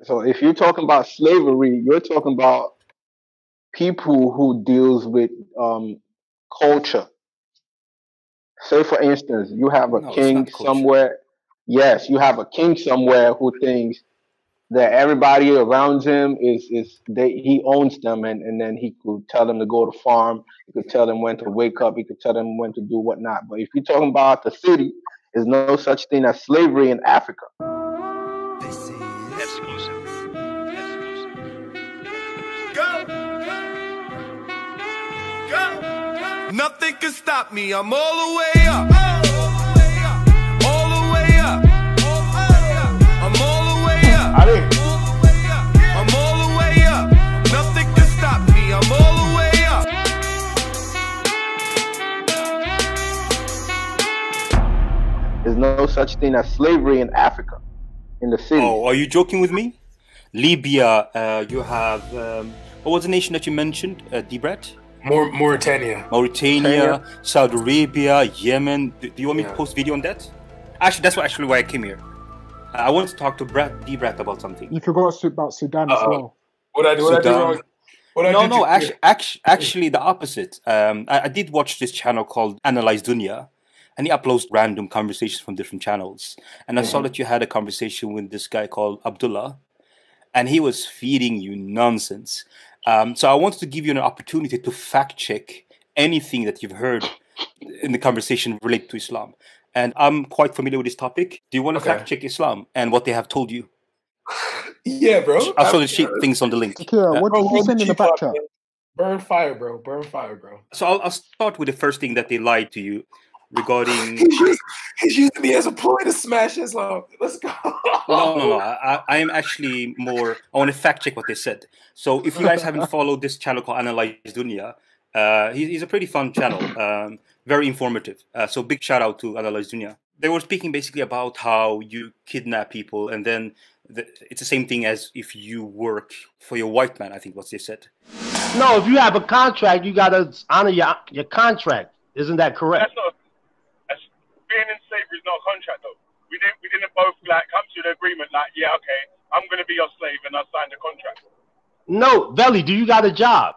So if you're talking about slavery, you're talking about people who deals with culture. Say for instance, you have a No, it's king not culture. somewhere. Yes, you have a king somewhere who thinks that everybody around him is he owns them, and then he could tell them to go to farm, he could tell them when to wake up, he could tell them when to do whatnot. But if you're talking about the city, there's no such thing as slavery in Africa. This is exclusive. Go. Nothing can stop me. I'm all the way up. All the way up. I'm all the way up. I'm all the way up. Nothing can stop me. I'm all the way up. There's no such thing as slavery in Africa, in the city. Oh, are you joking with me? Libya, you have what was the nation that you mentioned, Debrat? Mauritania, Saudi Arabia, Yemen. Do you want me to post video on that? Actually, that's why I came here. I want to talk to Debrat about something. You forgot about Sudan as well. What I do wrong? No, actually the opposite. I did watch this channel called Analyze Dunya, and he uploads random conversations from different channels. And I saw that you had a conversation with this guy called Abdullah, and he was feeding you nonsense. So I wanted to give you an opportunity to fact check anything that you've heard in the conversation related to Islam. And I'm quite familiar with this topic. Do you want to fact check Islam and what they have told you? Yeah, bro. I'll show the things on the link. Akira, what did you send in the back chat? Burn fire, bro. Burn fire, bro. So I'll start with the first thing that they lied to you regarding. He's using me as a ploy to smash Islam. Let's go. No. I am actually more. I want to fact check what they said. So if you guys haven't followed this channel called Analyze Dunya, he's a pretty fun channel, very informative. So big shout out to Analyze Dunya. They were speaking basically about how you kidnap people, and then it's the same thing as if you work for your white man. I think what they said. No, if you have a contract, you gotta honor your contract. Isn't that correct? Being in slavery is not a contract, though. We didn't both come to an agreement yeah, okay, I'm gonna be your slave, and I signed a contract. No, Veli, do you got a job?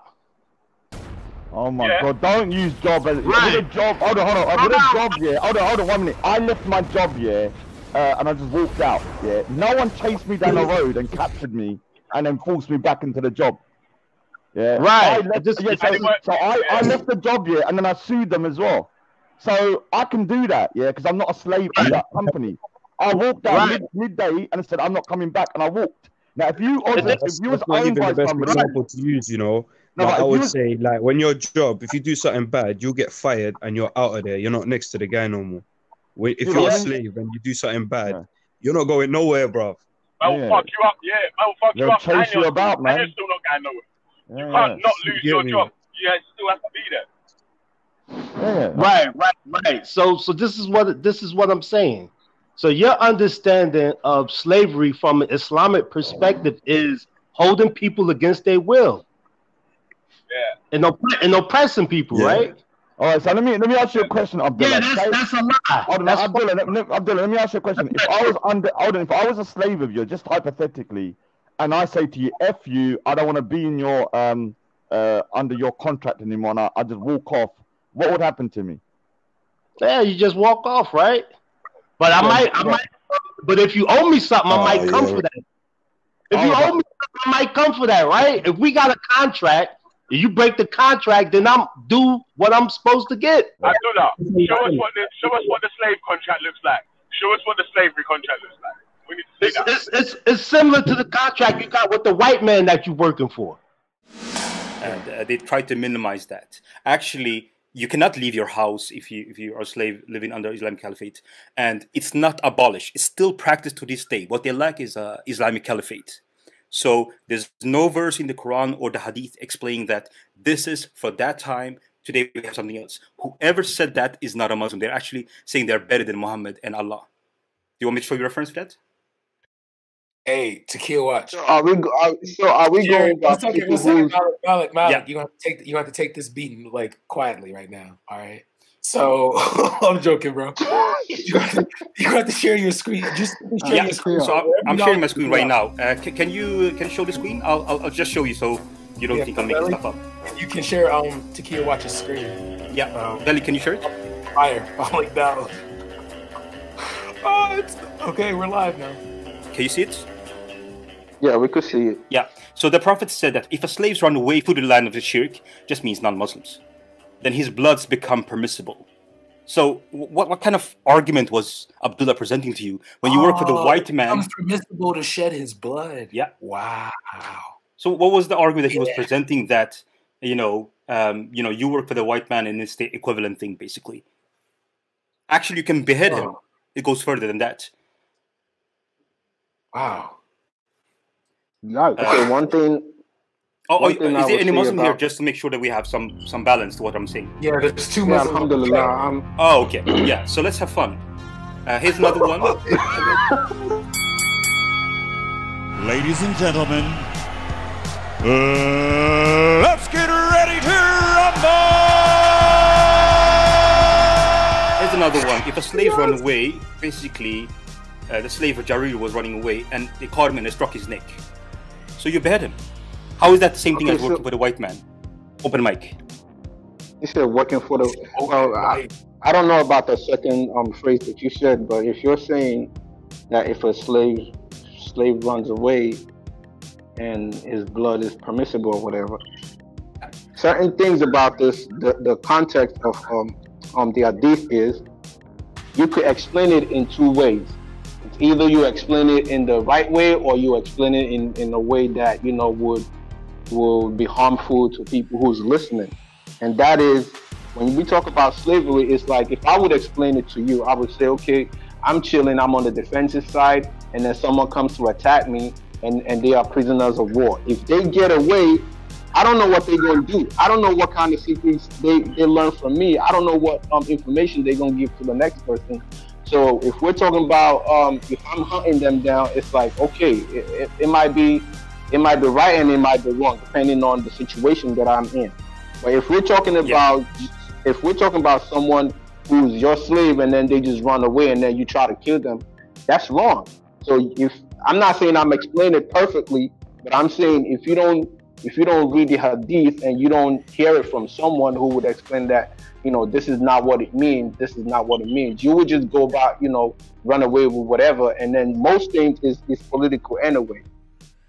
Oh my God! Don't use job as with a job. Hold on. With a job, hold on 1 minute. I left my job, and I just walked out. No one chased me down the road and captured me and then forced me back into the job. Right. I left the job, and then I sued them as well. So I can do that, because I'm not a slave to that company. I walked out midday and I said I'm not coming back, and I walked. Now, if you was owned by somebody, example to use, No, I would say, like, when your job, if you do something bad, you'll get fired and you're out of there. You're not next to the guy no more. If you're a slave and you do something bad, you're not going nowhere, bro. Man will fuck you up, man will fuck you up. Chase you about, man. And you're still not going nowhere. You can't not lose your job. You still have to be there. Right. So this is what I'm saying. So your understanding of slavery from an Islamic perspective is holding people against their will. And oppressing people, right? All right, so let me ask you a question, Abdullah. That's a lie. Abdullah, let me ask you a question. If I was a slave of yours, just hypothetically, and I say to you, F you, I don't want to be in your under your contract anymore, and I just walk off, what would happen to me? Yeah, you just walk off, right? But I might. But if you owe me something, I might come for that. If you owe me something, I might come for that, right? If we got a contract, you break the contract, then I'm do what I'm supposed to get. Abdullah, show us what the slave contract looks like. Show us what the slavery contract looks like. We need to see that. It's similar to the contract you got with the white man that you're working for. And they try to minimize that. Actually, you cannot leave your house if you are a slave living under Islamic Caliphate, and it's not abolished. It's still practiced to this day. What they lack is Islamic Caliphate. So there's no verse in the Quran or the Hadith explaining that this is for that time. Today we have something else. Whoever said that is not a Muslim. They're actually saying they're better than Muhammad and Allah. Do you want me to show you reference to that? Hey, Tequila watch. So are we going back to Malik, you have to take this beating like quietly right now. All right. So I'm joking, bro. You have to share your screen. Just share your screen. So I'm sharing my screen right now. Can you show the screen? I'll just show you so you don't think I'm making stuff up. You can share Takia Watch's screen. Yeah. Belly, can you share it? Fire. I'm like that. Oh, it's okay. We're live now. Can you see it? Yeah, we could see it. Yeah. So the Prophet said that if a slaves run away to the land of the shirk, just means non-Muslims, then his bloods become permissible. So what kind of argument was Abdullah presenting to you when you work for the white man? It's permissible to shed his blood. Yeah. Wow. So what was the argument that he was presenting that, you work for the white man and it's the equivalent thing, basically? Actually, you can behead him. It goes further than that. Wow. Okay, one thing. Is there any Muslim here, just to make sure that we have some balance to what I'm saying? Yeah, there's two Muslims. Alhamdulillah. Oh, okay. Yeah, so let's have fun. Here's another one. Ladies and gentlemen, let's get ready to rumble! Here's another one. If a slave ran away, basically, the slave Jarir was running away, and they caught him and they struck his neck. So you behead him. How is that the same thing as working for the white man? Open mic. You said working for the... Well, I don't know about the second phrase that you said, but if you're saying that if a slave runs away and his blood is permissible or whatever, certain things about this, the context of the hadith is, you could explain it in two ways. It's either you explain it in the right way or you explain it in a way that, will be harmful to people who's listening. And that is, when we talk about slavery, it's like, if I would explain it to you, I would say, okay, I'm chilling, I'm on the defensive side, and then someone comes to attack me, and they are prisoners of war. If they get away, I don't know what they're going to do. I don't know what kind of secrets they learn from me. I don't know what information they're going to give to the next person. So if we're talking about, if I'm hunting them down, it's like, okay, it might be right and it might be wrong, depending on the situation that I'm in. But if we're talking about someone who's your slave and then they just run away and then you try to kill them, that's wrong. So I'm not saying I'm explaining it perfectly, but I'm saying if you don't read the hadith and you don't hear it from someone who would explain that, this is not what it means, you would just go about, run away with whatever. And then most things is political anyway.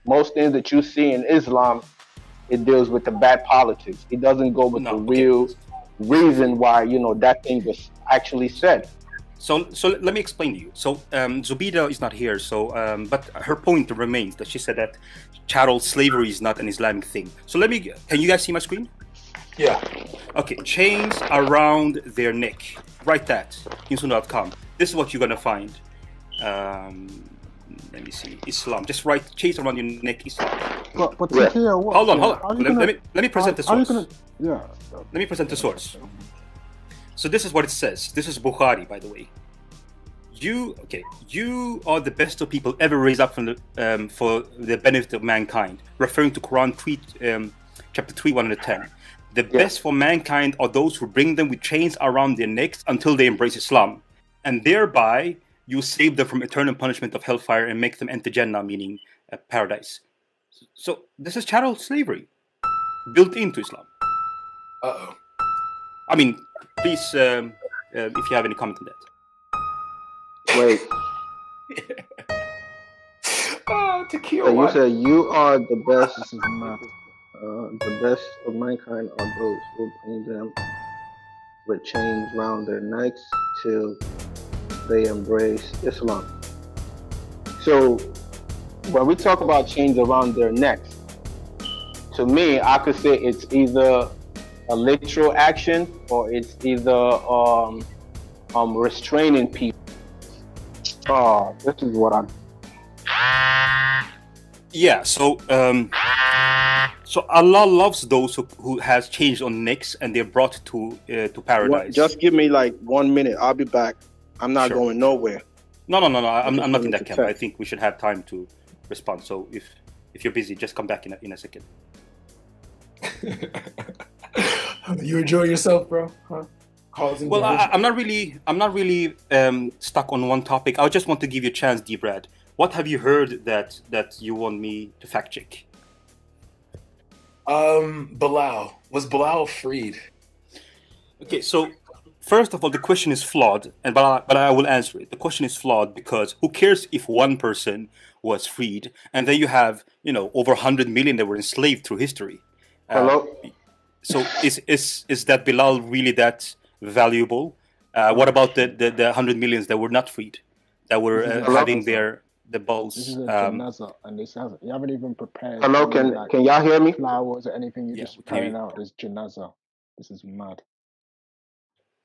Most things that you see in Islam, it deals with the bad politics. It doesn't go with the real reason why, that thing was actually said. So let me explain to you. So Zubida is not here. So but her point remains that she said that chattel slavery is not an Islamic thing. So can you guys see my screen? Yeah. Okay, chains around their neck. Write that in sunnah.com. This is what you're gonna find. Let me see. Islam. Just write chains around your neck. Islam. But Takia, what? Hold on. Let me present the source. Let me present the source. So this is what it says. This is Bukhari, by the way. You are the best of people ever raised up from for the benefit of mankind, referring to Quran chapter 3, 110. The best for mankind are those who bring them with chains around their necks until they embrace Islam, and thereby you save them from eternal punishment of hellfire and make them enter Jannah, meaning paradise. So this is chattel slavery built into Islam. Uh-oh. I mean, please, if you have any comment on that. Wait. Takia. So you said you are the best. The best of mankind are those who bring them with chains round their necks till they embrace Islam. So when we talk about chains around their necks, to me, I could say it's either a literal action or it's either restraining people. Oh, this is what I'm. Yeah. So Allah loves those who has chains on necks and they're brought to paradise. Just give me like 1 minute. I'll be back. I'm not going nowhere. No. I'm not in that camp. I think we should have time to respond. So if you're busy, just come back in a second. You enjoy yourself, bro? Huh? Well, I'm not really stuck on one topic. I just want to give you a chance, D-Brad. What have you heard that you want me to fact check? Bilal. Was Bilal freed? Okay, so first of all, the question is flawed, but I will answer it. The question is flawed because who cares if one person was freed, and then you have over 100 million that were enslaved through history. Hello. So is that Bilal really that valuable? What about the 100 millions that were not freed, that were having the balls? This is a janaza, and you haven't even prepared. Hello, can y'all hear me? Flowers or anything? You're just carrying out this janaza. This is mad.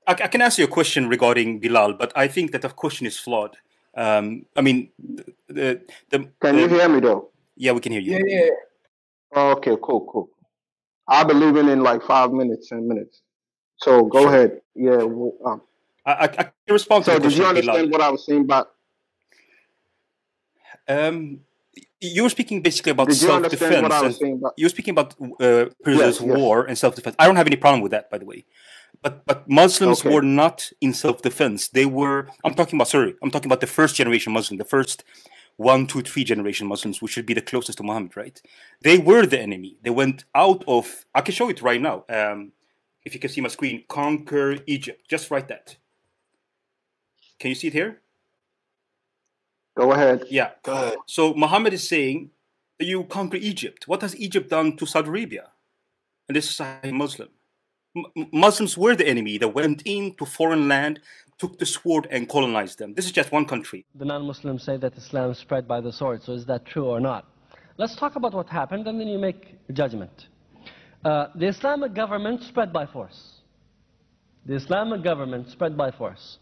I can answer your question regarding Bilal, but I think that the question is flawed. I mean, Can you hear me though? Yeah, we can hear you. Yeah. Oh, okay, cool. I'll be leaving in like 5 minutes, 10 minutes. So go ahead. Yeah. I can respond to the question. So did you understand what I was saying about? You were speaking basically about self-defense. You were speaking about prisoners of war and self-defense. I don't have any problem with that, by the way. But Muslims were not in self-defense. They were. I'm talking about the first generation Muslim, the first 1, 2, 3 generation Muslims, which should be the closest to Muhammad, right? They were the enemy. They went out of. I can show it right now. If you can see my screen, conquer Egypt. Just write that. Can you see it here? Go ahead. Yeah. Go ahead. So Muhammad is saying that you conquer Egypt. What has Egypt done to Saudi Arabia? And this is a Muslim. Muslims were the enemy that went into foreign land, took the sword and colonized them. This is just one country. The non-Muslims say that Islam spread by the sword, so is that true or not? Let's talk about what happened and then you make a judgment. The Islamic government spread by force. The Islamic government spread by force.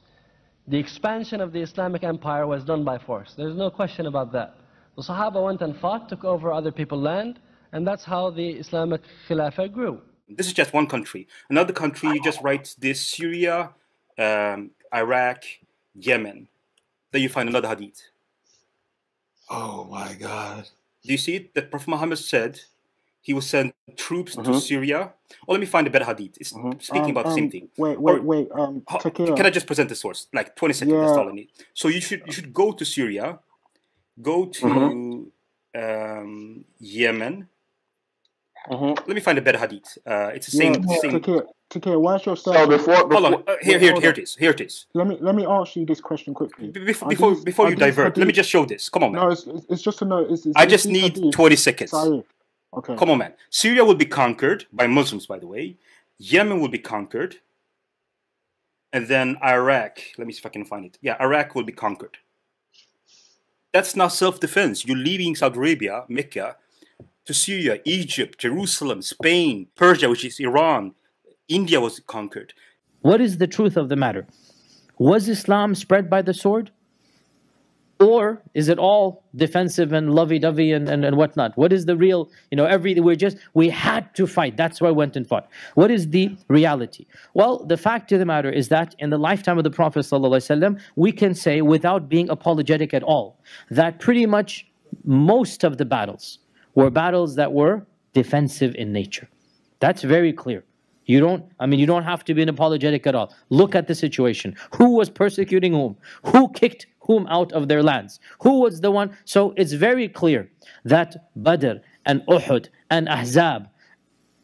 The expansion of the Islamic empire was done by force. There's no question about that. The Sahaba went and fought, took over other people's land, and that's how the Islamic Khilafah grew. This is just one country. Another country just writes this: Syria, Iraq, Yemen. Then you find another hadith. Oh my God. Do you see it? That Prophet Muhammad said he will send troops to Syria. Oh, let me find a better hadith. It's speaking about the same thing. Wait. Can I just present the source? Like 20 seconds, that's all I need. So you should go to Syria, go to Yemen. Let me find a better hadith. It's the same. Takir, why's your So before hold on. Here it is. Let me ask you this question quickly. Before you divert, let me just show this. Come on, man. No, it's just to know. I just need 20 seconds. Okay. Come on, man. Syria will be conquered by Muslims, by the way. Yemen will be conquered. And then Iraq. Let me see if I can find it. Yeah, Iraq will be conquered. That's not self-defense. You're leaving Saudi Arabia, Mecca, to Syria, Egypt, Jerusalem, Spain, Persia, which is Iran. India was conquered. What is the truth of the matter? Was Islam spread by the sword? Or is it all defensive and lovey-dovey and whatnot? What is the real, we had to fight. That's why I went and fought. What is the reality? Well, the fact of the matter is that in the lifetime of the Prophet ﷺ, we can say without being apologetic at all, that pretty much most of the battles were battles that were defensive in nature. That's very clear. You don't have to be an apologetic at all. Look at the situation. Who was persecuting whom? Who kicked whom out of their lands? Who was the one? So it's very clear that Badr and Uhud and Ahzab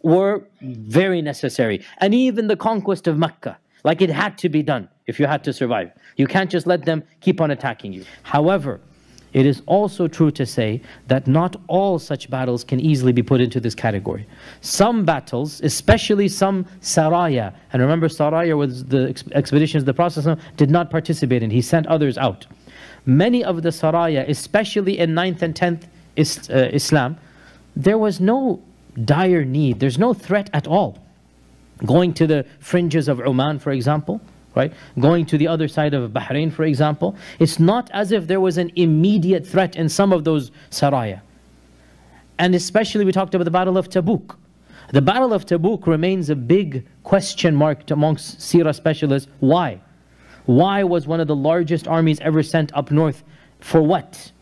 were very necessary. And even the conquest of Mecca, like it had to be done if you had to survive. You can't just let them keep on attacking you. However, it is also true to say that not all such battles can easily be put into this category. Some battles, especially some saraya, and remember saraya was the expeditions the Prophet ﷺ did not participate in, he sent others out. Many of the saraya, especially in 9th and 10th Islam, there was no dire need, there's no threat at all. Going to the fringes of Oman, for example, right? Going to the other side of Bahrain, for example, it's not as if there was an immediate threat in some of those saraya. And especially we talked about the Battle of Tabuk. The Battle of Tabuk remains a big question mark amongst seerah specialists. Why? Why was one of the largest armies ever sent up north? For what?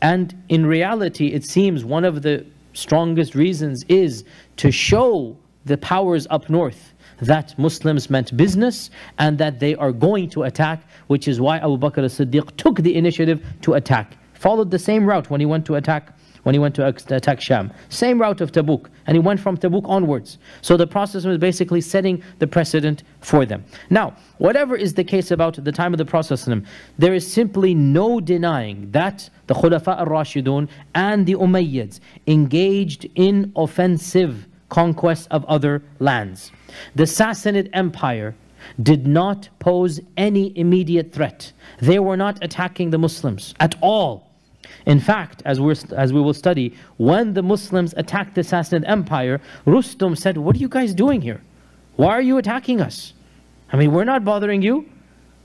And in reality, it seems one of the strongest reasons is to show the powers up north that Muslims meant business and that they are going to attack, which is why Abu Bakr as-Siddiq took the initiative to attack. Followed the same route when he went to attack Sham. Same route of Tabuk. And he went from Tabuk onwards. So the Prophet was basically setting the precedent for them. Now, whatever is the case about the time of the Prophet, there is simply no denying that the Khulafa al-Rashidun and the Umayyads engaged in offensive conquest of other lands. The Sassanid Empire did not pose any immediate threat. They were not attacking the Muslims at all. In fact, as we will study, when the Muslims attacked the Sassanid Empire, Rustum said, "What are you guys doing here? Why are you attacking us? I mean, we're not bothering you.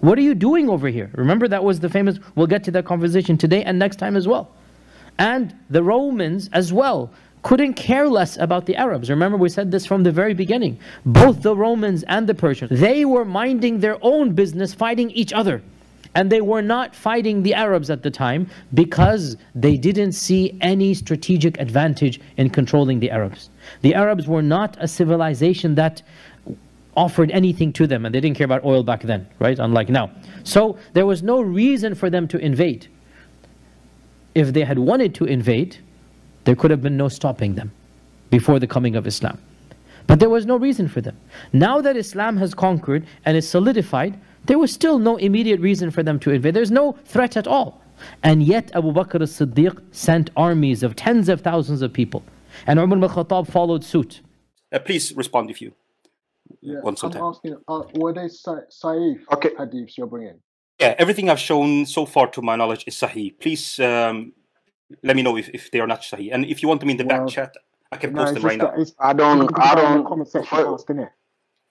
What are you doing over here?" Remember, that was the famous, we'll get to that conversation today and next time as well. And the Romans as well couldn't care less about the Arabs. Remember, we said this from the very beginning. Both the Romans and the Persians, they were minding their own business, fighting each other. And they were not fighting the Arabs at the time because they didn't see any strategic advantage in controlling the Arabs. The Arabs were not a civilization that offered anything to them, and they didn't care about oil back then, right? Unlike now. So there was no reason for them to invade. If they had wanted to invade, there could have been no stopping them before the coming of Islam. But there was no reason for them. Now that Islam has conquered and is solidified, there was still no immediate reason for them to invade. There's no threat at all. And yet Abu Bakr as-Siddiq sent armies of tens of thousands of people. And Umar ibn al-Khattab followed suit. Please respond if you want some time. I'm asking, were they Sahih hadiths you're bringing? Yeah, everything I've shown so far to my knowledge is Sahih. Please let me know if they are not Sahih. And if you want them in the back chat, I can post them right now. I don't.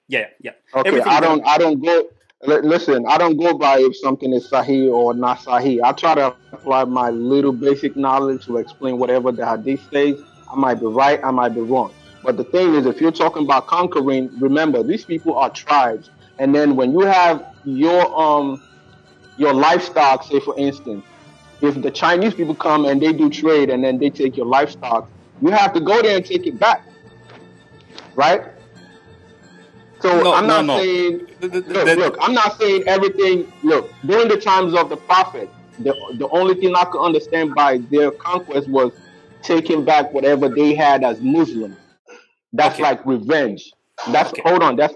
Yeah. Okay, everything I don't go. Listen, I don't go by if something is Sahih or not Sahih. I try to apply my little basic knowledge to explain whatever the hadith says. I might be right, I might be wrong. But the thing is, if you're talking about conquering, remember, these people are tribes. And then when you have your livestock, say for instance, if the Chinese people come and they do trade and then they take your livestock, you have to go there and take it back, right? So I'm not saying, look, I'm not saying everything. Look, during the times of the Prophet, the only thing I could understand by their conquest was taking back whatever they had as Muslims. That's like revenge. That's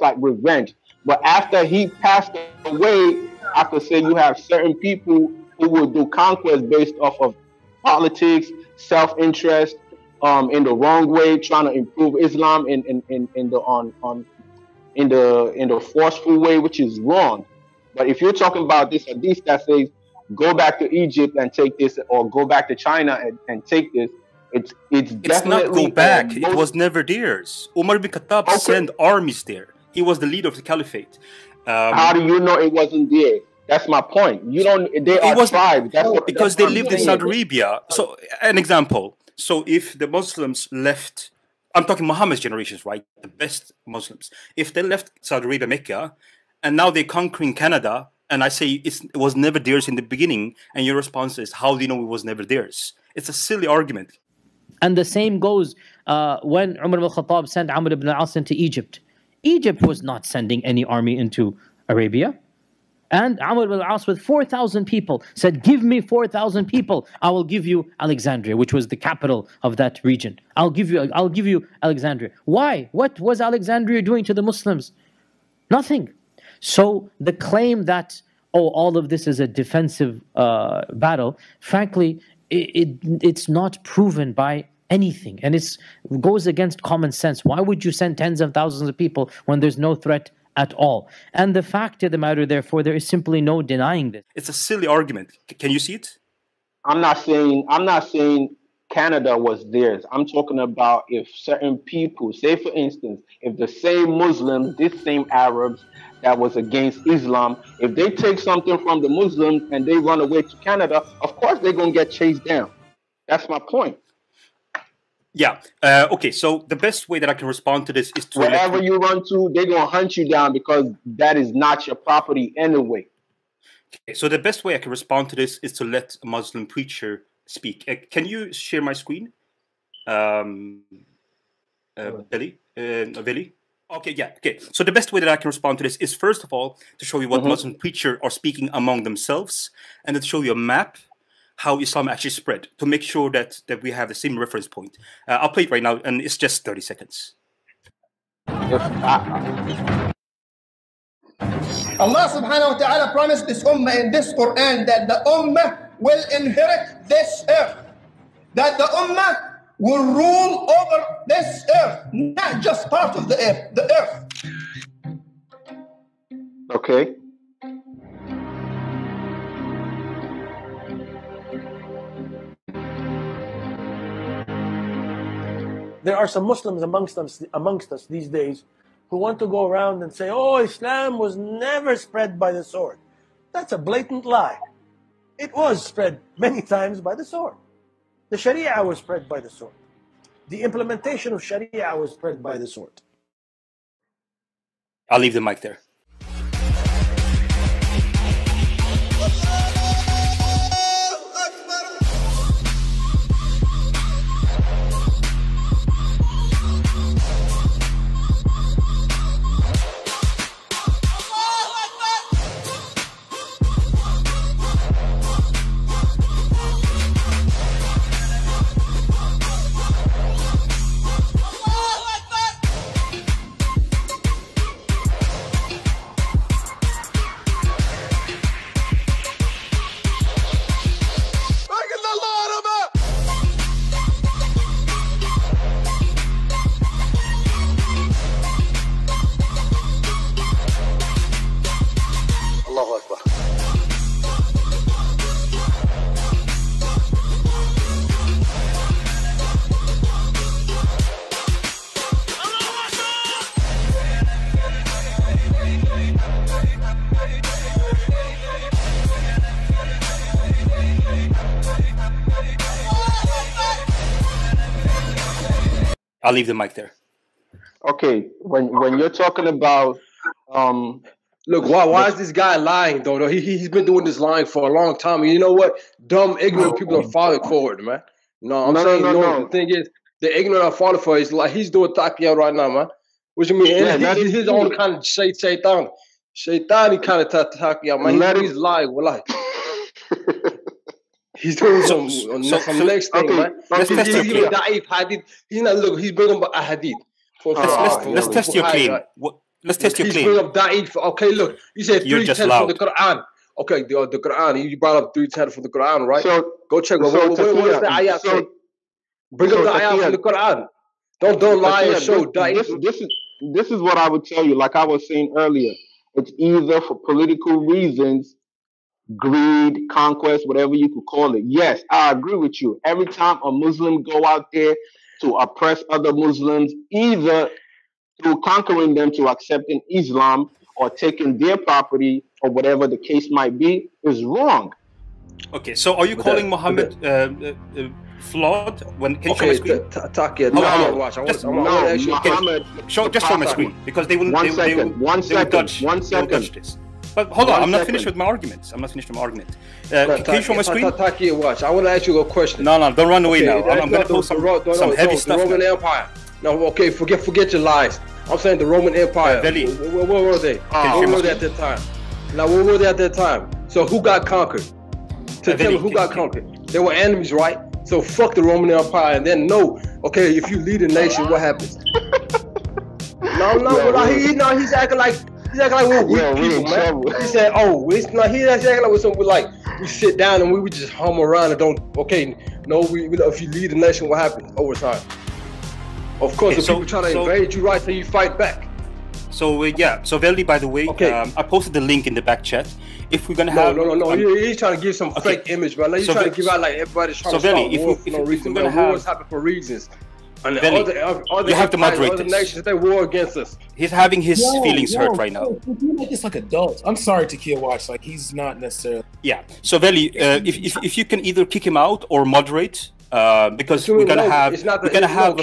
like revenge. But after he passed away, I could say you have certain people who will do conquest based off of politics, self-interest, in the wrong way, trying to improve Islam in the forceful way, which is wrong. But if you're talking about this hadith that says go back to Egypt and take this, or go back to China and take this, it's definitely not go back. It was never theirs. Umar ibn Khattab sent armies there. He was the leader of the caliphate. How do you know it wasn't there? That's my point. You don't. They are tribes. Because they lived in Saudi Arabia. So, an example. So, if the Muslims left, I'm talking Muhammad's generations, right? The best Muslims. If they left Saudi Arabia, Mecca, and now they're conquering Canada, and I say it was never theirs in the beginning, and your response is, how do you know it was never theirs? It's a silly argument. And the same goes when Umar ibn Khattab sent Amr ibn al-As into Egypt. Egypt was not sending any army into Arabia. And Amr ibn al-As with 4,000 people said, give me 4,000 people, I will give you Alexandria, which was the capital of that region. I'll give you Alexandria. Why? What was Alexandria doing to the Muslims? Nothing. So the claim that, oh, all of this is a defensive battle, frankly, it's not proven by anything. And it goes against common sense. Why would you send tens of thousands of people when there's no threat at all? And the fact of the matter, therefore, there is simply no denying this. It's a silly argument. Can you see it? I'm not saying Canada was theirs. I'm talking about if certain people, say for instance, if the same Muslims, these same Arabs that was against Islam, if they take something from the Muslims and they run away to Canada, of course they're going to get chased down. That's my point. Yeah. Okay. So the best way that I can respond to this is to wherever you run to, they're gonna hunt you down because that is not your property anyway. Okay. So the best way I can respond to this is to let a Muslim preacher speak. Can you share my screen, Billy? Okay, yeah, okay. So the best way that I can respond to this is, first of all, to show you what Muslim preachers are speaking among themselves, and then to show you a map how Islam actually spread, to make sure that we have the same reference point. I'll play it right now, and it's just 30 seconds. Allah subhanahu wa ta'ala promised this ummah in this Quran that the ummah will inherit this earth, that the ummah will rule over this earth, not just part of the earth. Okay. There are some Muslims amongst us these days who want to go around and say, oh, Islam was never spread by the sword. That's a blatant lie. It was spread many times by the sword. The Sharia was spread by the sword. The implementation of Sharia was spread by the sword. I'll leave the mic there. I'll leave the mic there. Okay, when you're talking about look, why is this guy lying though? He's been doing this lying for a long time. And you know what? Dumb, ignorant people are falling for it, man. No, I'm saying the thing is, the ignorant are falling for it. It's like he's doing taqiyya right now, man. What you mean? Yeah, he's his own kind of shaitan. Shaitan kind of taqiyya, man. He's lying. Well, he's doing some next thing, man. He's giving da'if hadith. He's not, look, he's bringing up a hadith. Let's test your claim. Let's test your claim. He's bringing up da'if. Okay, look, you said 310 from the Quran. Okay, the Quran, you brought up 310 from the Quran, right? So, go check. What does the ayat say? Bring up the ayat from the Quran. Don't lie and show da'if. This is what I would tell you, like I was saying earlier. It's either for political reasons, greed, conquest, whatever you could call it. Yes, I agree with you. Every time a Muslim go out there to oppress other Muslims, either through conquering them to accepting Islam or taking their property or whatever the case might be, is wrong. Okay, so are you calling Muhammad flawed? Can you show my screen? Just show my screen, because they will judge this. But hold on, I'm not finished with my arguments. Can you show my screen? Watch. I want to ask you a question. No, don't run away now. I'm going to post some heavy stuff. The Roman Empire. No, okay, forget your lies. I'm saying the Roman Empire. Where were they? Where were they at that time? Now, where were they at that time? So who got conquered? Tell me who got conquered. They were enemies, right? So fuck the Roman Empire, and then okay, if you lead a nation, what happens? He's acting like we're weak people, man. He said, he's acting like we're something like we sit down and we just hum around and don't. Okay, if you lead a nation, what happens over time? Of course, if people try to invade you, right? So you fight back. So so Veli, by the way, I posted the link in the back chat. If we're gonna have he's trying to give some fake image, man. He's trying to give out like everybody's trying to start war for no reason. Wars happen for reasons. And you have to moderate this. Nations, they war against us. He's having his feelings hurt right now. It's like adults. I'm sorry, Tequila Watch. Like he's not necessarily. Yeah. So Veli, if you can either kick him out or moderate, because we're gonna have a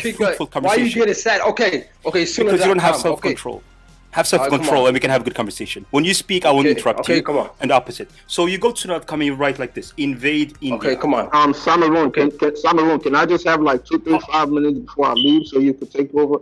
fruitful conversation. Why you getting sad? Okay. Because you don't have self-control. Have self-control and we can have a good conversation. When you speak, I won't interrupt you. Come on. And the opposite. So you go to that coming right like this. Invade India. Okay, come on. Samarun, can I just have like 5 minutes before I leave so you could take over?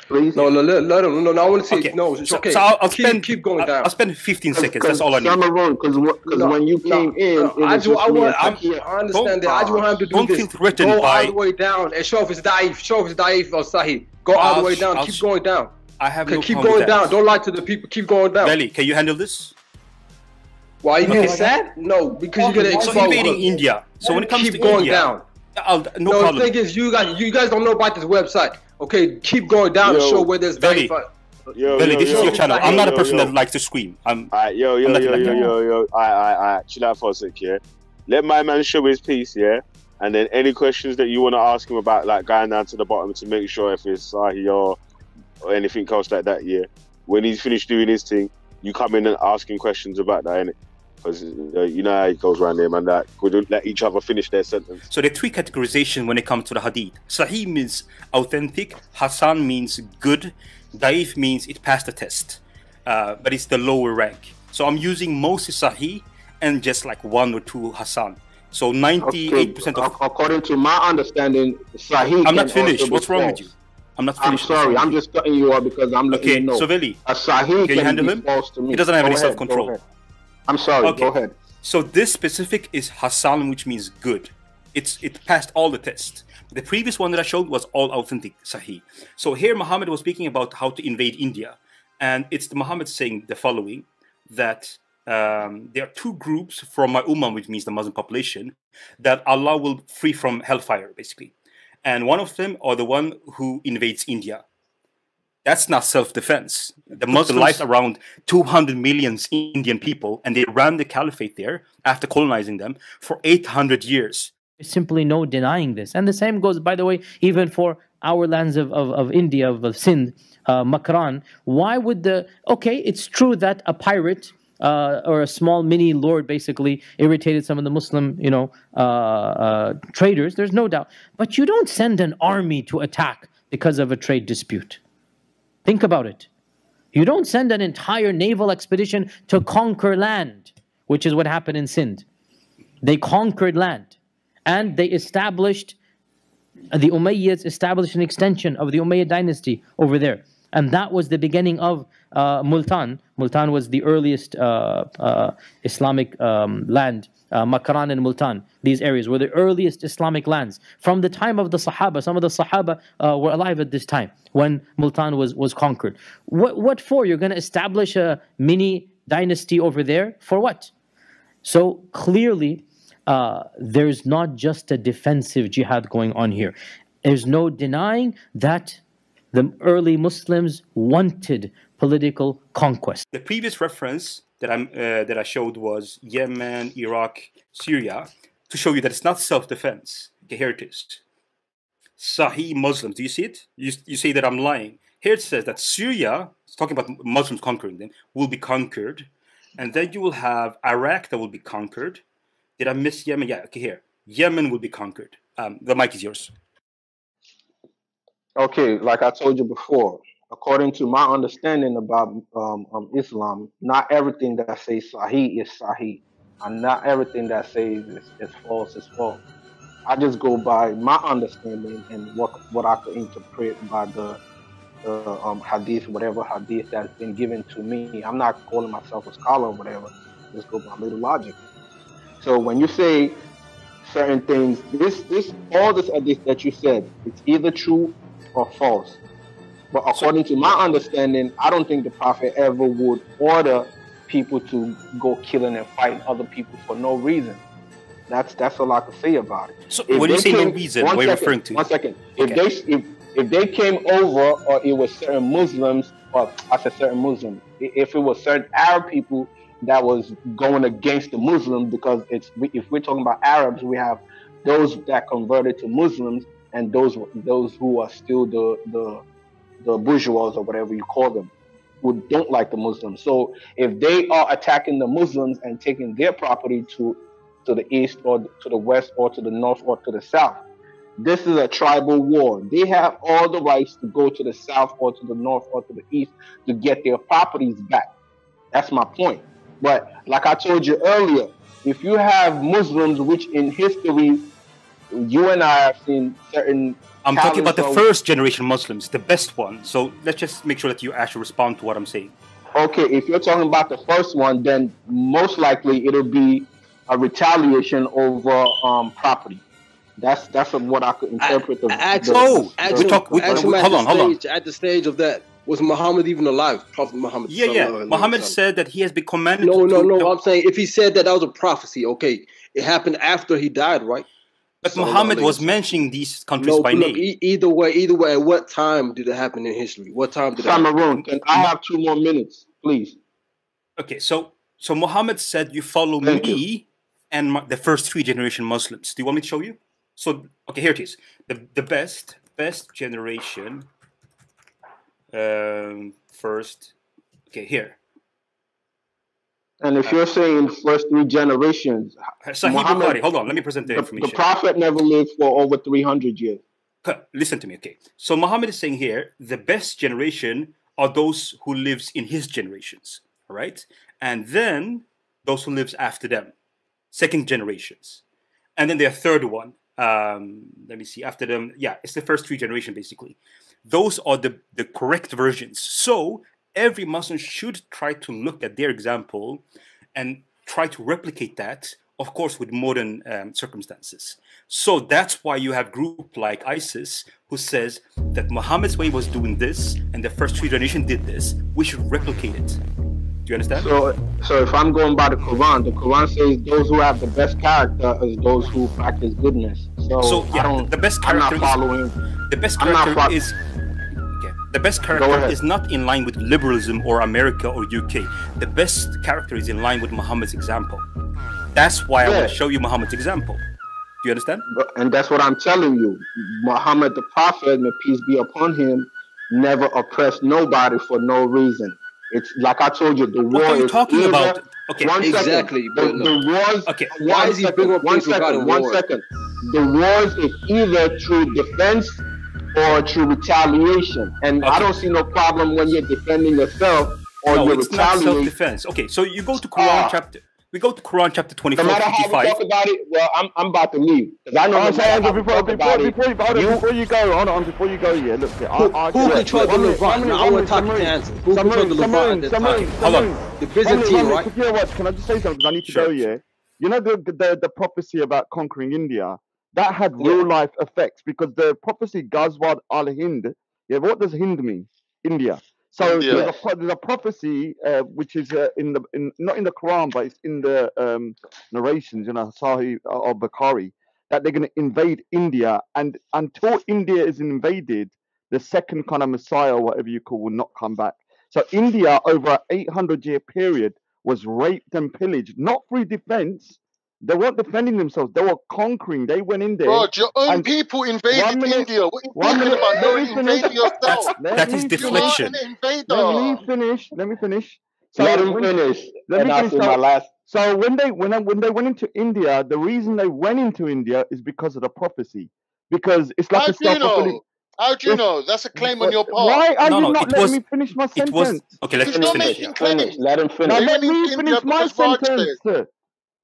Please. No, let him. No, I want to see. Okay. No, it's okay. So I'll keep going down. I'll spend 15 seconds. That's all I need. Because when you came in, I understand that. I just want him to do this. Go all the way down and show if it's Daif. Show if it's Daif or Sahih. Go all the way down. Keep going down. I have no keep problem going with down. that. Don't lie to the people. Keep going down. Belly, can you handle this? Why you get sad? No, because you're gonna expose. So invading India. So when it comes to going India, down. No problem. The thing is, you guys don't know about this website. Okay, keep going down and show where there's Belly. Belly, this is your channel. I'm not a person that likes to scream. Alright, yo. Alright, chill out for a sec, yeah. Let my man show his piece, yeah. And then any questions that you want to ask him about, like going down to the bottom to make sure if it's Sahih or anything else like that, yeah. When he's finished doing his thing, you come in and ask him questions about that, innit? Because you know how it goes around there, man. That could let each other finish their sentence. So there are three categorizations when it comes to the hadith. Sahih means authentic, Hasan means good, Daif means it passed the test, but it's the lower rank. So I'm using mostly Sahih and just like 1 or 2 Hasan. So 98% of... According to my understanding, Sahih... I'm not finished. What's wrong with you? I'm not finished. I'm sorry. I'm just cutting you off because I'm letting you know. Okay, so Veli, a Sahih can you handle him? False to me. He doesn't have any self-control. I'm sorry. Okay. Go ahead. So this specific is Hasan, which means good. It passed all the tests. The previous one that I showed was all authentic, Sahih. So here Muhammad was speaking about how to invade India. And it's Muhammad saying the following, that there are 2 groups from my ummah, which means the Muslim population, that Allah will free from hellfire, basically. And one of them are the one who invades India. That's not self-defense. The Muslims lies around 200 million Indian people, and they ran the caliphate there after colonizing them for 800 years. There's simply no denying this. And the same goes, by the way, even for our lands of India, of Sindh, Makran. Why would the... Okay, it's true that a pirate or a small mini lord basically irritated some of the Muslim, traders. There's no doubt. But you don't send an army to attack because of a trade dispute. Think about it. You don't send an entire naval expedition to conquer land, which is what happened in Sindh. They conquered land. And they established, the Umayyads established an extension of the Umayyad dynasty over there. And that was the beginning of Multan. Multan was the earliest Islamic land. Makran and Multan, these areas were the earliest Islamic lands. From the time of the Sahaba, some of the Sahaba were alive at this time when Multan was conquered. What for? You're going to establish a mini dynasty over there? For what? So clearly, there's not just a defensive jihad going on here. There's no denying that the early Muslims wanted political conquest. The previous reference that I showed was Yemen, Iraq, Syria, to show you that it's not self-defense. Okay, here it is. Sahih Muslims. Do you see it? You say that I'm lying. Here it says that Syria, it's talking about Muslims conquering them, will be conquered. And then you will have Iraq that will be conquered. Did I miss Yemen? Yeah, okay, here. Yemen will be conquered. The mic is yours. Okay, like I told you before, according to my understanding about Islam, not everything that says Sahih is Sahih, and not everything that says is false is false. I just go by my understanding and what I could interpret by the hadith, whatever hadith that's been given to me. I'm not calling myself a scholar or whatever. Just go by little logic. So when you say certain things, all this hadith that you said, it's either true or false. But according to my understanding, I don't think the Prophet ever would order people to go killing and fighting other people for no reason. That's all I can say about it. So when you say no reason, what are you referring to? 1 second. Okay. If they came over, or it was certain Muslims, or I said certain Muslims, if it was certain Arab people that was going against the Muslims, because if we're talking about Arabs, we have those that converted to Muslims and those who are still the bourgeois or whatever you call them, who don't like the Muslims. So if they are attacking the Muslims and taking their property to the east or to the west or to the north or to the south, this is a tribal war. They have all the rights to go to the south or to the north or to the east to get their properties back. That's my point. But like I told you earlier, if you have Muslims which in history you and I have seen certain. I'm talking about the first generation Muslims, the best one. So let's just make sure that you actually respond to what I'm saying. Okay, if you're talking about the first one, then most likely it'll be a retaliation over property. That's what I could interpret. At the stage of that, was Muhammad even alive? Prophet Muhammad. Yeah. Muhammad said that he has been commanded. No. I'm saying if he said that was a prophecy, okay, it happened after he died, right? But Muhammad was mentioning these countries by name. Either way, at what time did it happen in history? What time did it happen? Cameroon, can I have 2 more minutes, please? Okay, so Muhammad said, you follow me and the first 3 generation Muslims. Do you want me to show you? So, okay, here it is. The best generation first. Okay, here. And if you're saying first 3 generations, Muhammad, hold on, let me present the information. The Prophet never lived for over 300 years. Listen to me, okay. So Muhammad is saying here, the best generation are those who lives in his generations, all right? And then those who lives after them, second generations. And then their third one, let me see, after them, yeah, it's the first 3 generations basically. Those are the correct versions. So every Muslim should try to look at their example and try to replicate that, of course, with modern circumstances. So that's why you have group like ISIS who says that Muhammad's way was doing this and the first 3 generations did this. We should replicate it. Do you understand? So if I'm going by the Quran says those who have the best character is those who practice goodness. So yeah, the best character The best character is not in line with liberalism or America or UK. The best character is in line with Muhammad's example. That's why I want to show you Muhammad's example. Do you understand? And that's what I'm telling you. Muhammad the Prophet, may peace be upon him, never oppressed nobody for no reason. It's like I told you, the war what are you talking about? Okay, exactly. The wars. Okay, why is he bringing up things regarding war? 1 second. The wars is either through defense or through retaliation, and I don't see no problem when you're defending yourself or you're retaliating. Not self-defense. Okay, so you go to Quran chapter. We go to Quran chapter 24, no matter how we talk about it, well, I'm about to leave because I know. Before you go, yeah. Look, who controlled the Levant? I want to talk to answer. Who controlled the Levant? Hold on. The Byzantine, right? Can I just say something? I need to go. Yeah. You know the prophecy about conquering India. That had real life effects because the prophecy Ghazwat al-Hind. Yeah, what does Hind mean? India. So there's a prophecy which is not in the Quran, but it's in the narrations, Sahih al-Bukhari, that they're going to invade India, and until India is invaded, the second kind of Messiah, or whatever you call, will not come back. So India, over an 800-year period, was raped and pillaged, not through defense. They weren't defending themselves. They were conquering. They went in there. Bro, your own people invaded India. What are you talking about? You're invading yourself. That is deflection. Let me finish. Let him finish. So when they went into India, the reason they went into India is because of the prophecy. Because it's like a self-fulfilling. How do you know? That's a claim on your part. Why are you not letting me finish my sentence? Okay, let him finish. Let him finish. Now let me finish my sentence.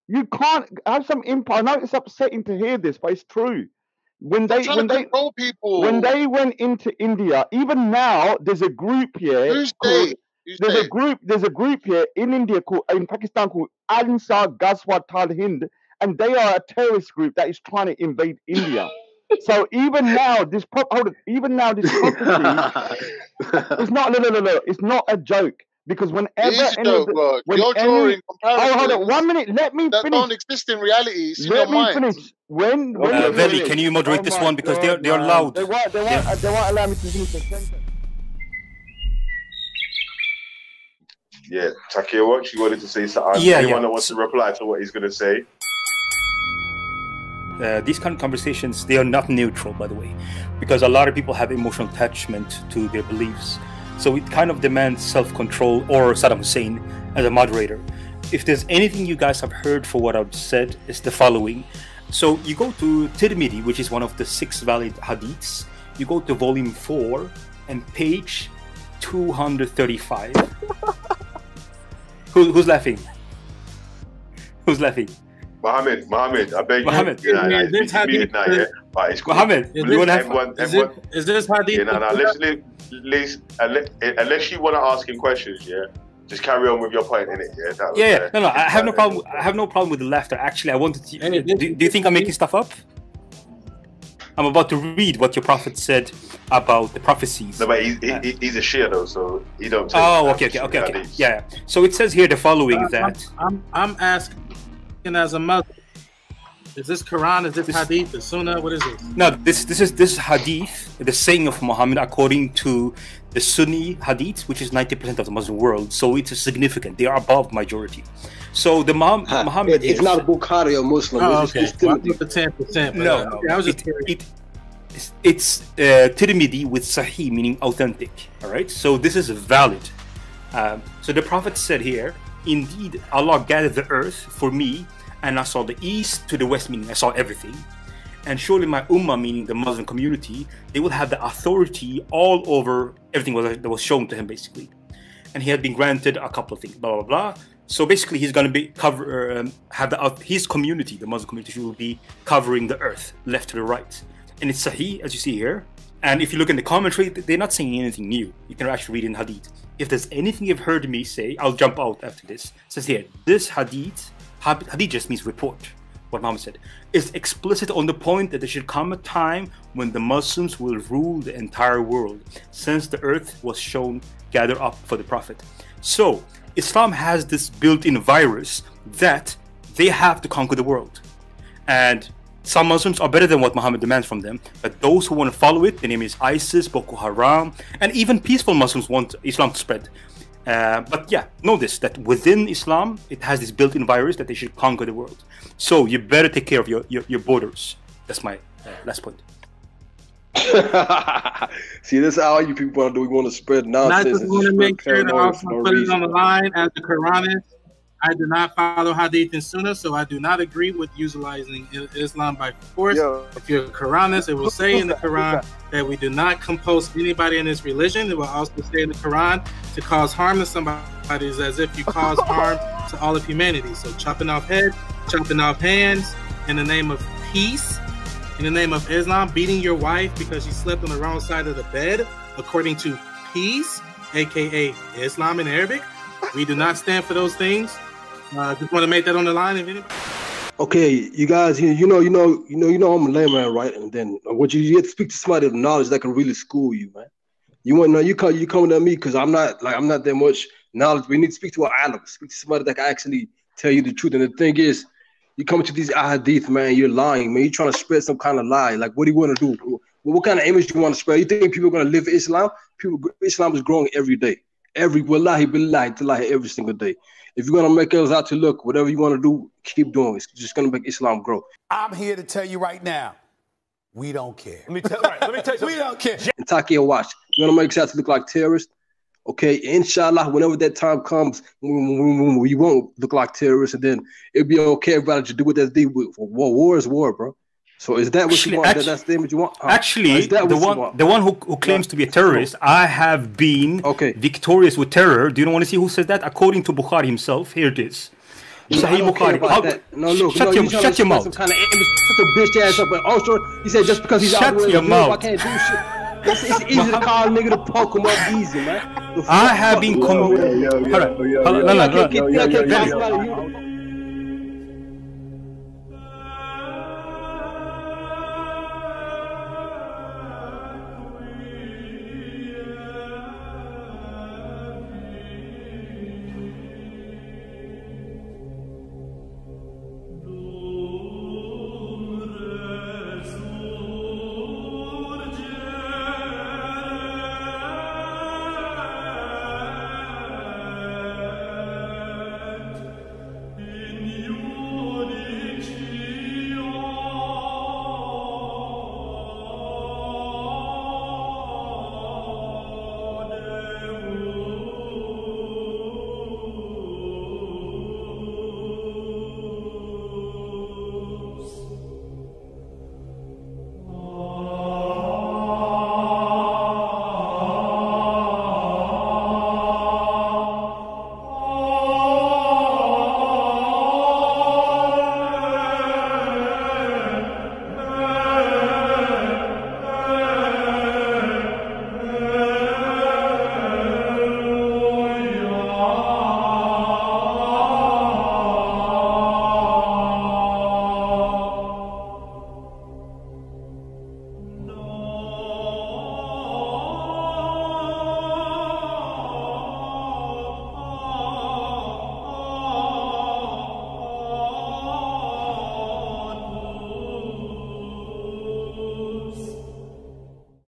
You can't have some impact. I know it's upsetting to hear this, but it's true. When they went into India, even now there's a group here. Who's they? There's a group here in India in Pakistan called Ansar Ghazwat al-Hind, and they are a terrorist group that is trying to invade India. So even now, this prophecy is not it's not a joke. Because whenever you're drawing comparisons. Hold on, 1 minute. Let me finish. That don't exist in reality. It's let in your me mind. finish. When Veli, can you moderate this one because they are loud. They won't allow me to finish the sentence. Yeah, Takir, what you wanted to say something? Anyone that wants to reply to what he's going to say? These kind of conversations, they are not neutral, by the way, because a lot of people have emotional attachment to their beliefs. So it kind of demands self-control, or Saddam Hussein as a moderator. If there's anything you guys have heard for what I've said, it's the following. So you go to Tirmidhi, which is one of the 6 valid hadiths. You go to volume 4 and page 235. Who's laughing? Who's laughing? Mohammed, I beg you. Mohammed, this hadith. Now, yeah? Right, it's cool. Mohammed, is this hadith? Yeah, unless you want to ask him questions, yeah. Just carry on with your point, innit? Yeah. No. I have no problem. I have no problem with the laughter. Actually, I wanted to. Do you think I'm making stuff up? I'm about to read what your prophet said about the prophecies. No, but he's a Shia though, so he don't. Okay. Yeah. So it says here the following that I'm asking as a mother. Is this Quran? Is this Hadith? The Sunnah? What is this? No, this is Hadith, the saying of Muhammad according to the Sunni Hadith, which is 90% of the Muslim world. So it is significant. They are above majority. So the Muhammad it's not a Bukhari or Muslim. Oh, okay. It's the 10%. No, I was just it's Tirmidhi with Sahih, meaning authentic. All right. So this is valid. So the Prophet said here, indeed, Allah gathered the earth for me, and I saw the east to the west, meaning I saw everything. And surely my ummah, meaning the Muslim community, they will have the authority all over everything that was shown to him, basically. And he had been granted a couple of things, blah, blah, blah. So basically, he's going to be his community, the Muslim community, will be covering the earth, left to the right. And it's Sahih, as you see here. And if you look in the commentary, they're not saying anything new. You can actually read in Hadith. If there's anything you've heard me say, I'll jump out after this. It says here, this Hadith just means report, what Muhammad said, is explicit on the point that there should come a time when the Muslims will rule the entire world, since the earth was shown gathered up for the Prophet. So, Islam has this built-in virus that they have to conquer the world. And some Muslims are better than what Muhammad demands from them, but those who want to follow it, the name is ISIS, Boko Haram, and even peaceful Muslims want Islam to spread. But yeah, know this, that within Islam, it has this built-in virus that they should conquer the world. So you better take care of your borders. That's my last point. See, this is all you people want to do. We want to spread nonsense. I just want to make sure to also put it on the line as the Quranist. I do not follow Hadith and Sunnah, so I do not agree with utilizing Islam by force. If you're a Quranist, it will say in the Quran that we do not compose anybody in this religion. It will also say in the Quran to cause harm to somebody is as if you cause harm to all of humanity. So chopping off heads, chopping off hands in the name of peace, in the name of Islam, beating your wife because she slept on the wrong side of the bed, according to peace, aka Islam in Arabic. We do not stand for those things. Just want to make that on the line. If anybody. Okay, you guys, you know, I'm a layman, right? And then what you get to speak to somebody of knowledge that can really school you, man. You want to know you coming to me because I'm not that much knowledge. We need to speak to an alim, speak to somebody that can actually tell you the truth. And the thing is, you coming to these ahadith, man, you're lying, man. You're trying to spread some kind of lie. Like, what do you want to do? What kind of image do you want to spread? You think people are going to live Islam? Islam is growing every day. Wallahi billahi tallahi, every single day. If you're gonna make us out to look, whatever you want to do, keep doing. It's just gonna make Islam grow. I'm here to tell you right now, we don't care. Let me tell you we don't care. And Takia, watch. You wanna make us out to look like terrorists? Okay, inshallah, whenever that time comes, we won't look like terrorists, and then it'll be okay. Everybody to do what they do. War is war, bro. So is that what you want? That's the image you want? Actually, the one who claims to be a terrorist, I have been victorious with terror. Do you want to see who says that? According to Bukhari himself, here it is. Sahih Bukhari. No, look, shut your mouth. Some kind of image, shut your bitch ass up. But also, he said just because he's out your mouth. I can't do shit. It's easy to call a nigga to poke him up easy, man. I have been.